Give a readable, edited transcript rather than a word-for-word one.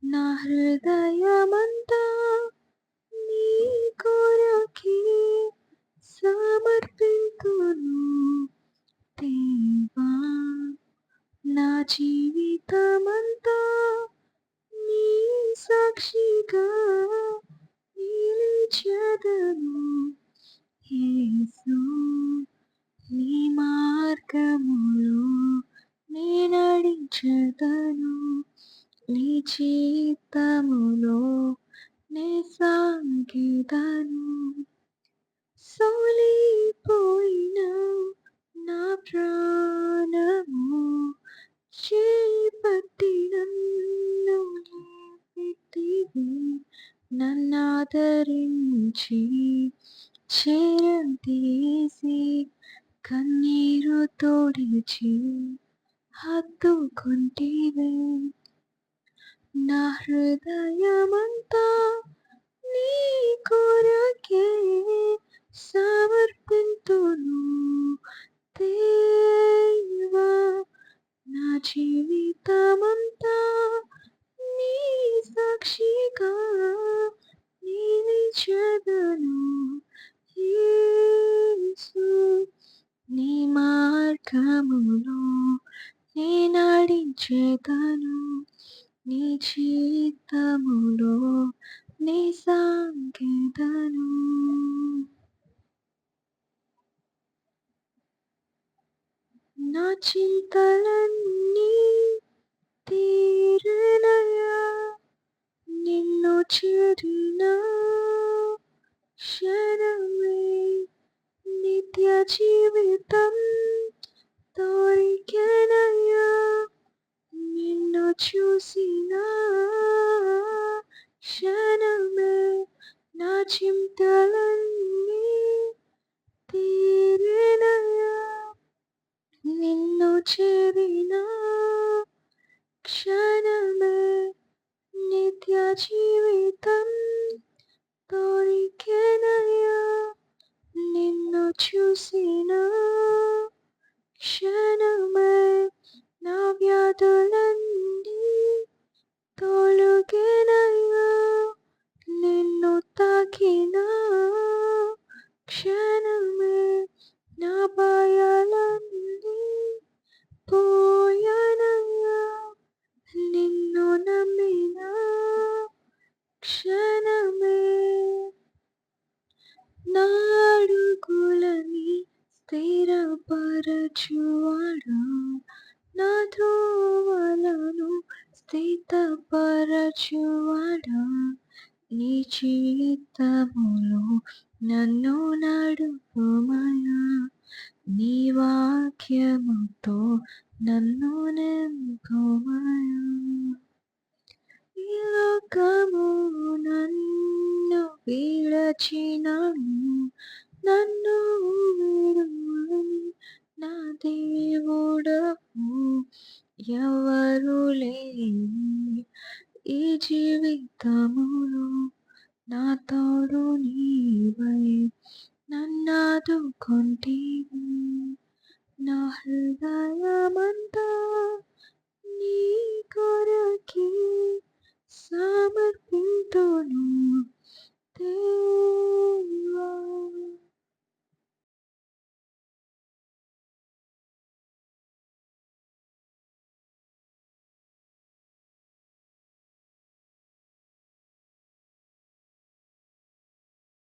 నా హృదయమంతా నీ కొరకే సమర్పింతును దేవా. నా జీవితమంతా నీ సాక్షిగా నిలిచెదను యేసు. నీ మార్గములో నే నడించెదను, నీ చిత్తములో నే సాగెదను. సోలిపోయిన నా ప్రాణము చేపట్టి నన్ను లేపితివి, నన్నాదరించి చేరదీసి కన్నీరు తోడిచి హత్తుకుంటివే. నా హృదయమంతా నీ కొరకే సమర్పింతును దేవా. నా జీవితమంతా నీ సాక్షిగా నిలిచెదను యేసు. నీ మార్గములో నే నడించెదను, నీ చిత్తములో నే సాగెదను. నా చింతలన్నీ తీరెనయ్యా, నిన్ను చేరిన క్షణమే నిత్య జీవితం దొరికెనయ్యా. నిన్ను చూసిన క్షణమే నా చింతలన్నీ తీరెనయ్యా. నిన్ను చేరిన క్షణమే నిత్య జీవితం దొరికెనయ్యా. నిన్ను చూసిన క్షణమే నా వ్యాధులన్నీ తొలగెనయ్యా. నిన్ను తాకిన క్షణమే నా భయాలన్నీ పోయెనయ్యా. నిన్ను నమ్మిన క్షణమే నా అడుగులని స్థిరపరచువాడా, నా త్రోవలను స్థితపరచువాడా. నీ చిత్తములో నన్ను నడుపుమయా, నీ వాక్యముతో నన్ను నింపుమయా. ఈ లోకము నన్ను విడచినను, నన్ను విడువని నా దేవుడవు ఎవరు లేని ఈ జీవితములో. నా తోడు నీవై నన్నాదుకొంటివి. నా హృదయమంతా నీ కొరకే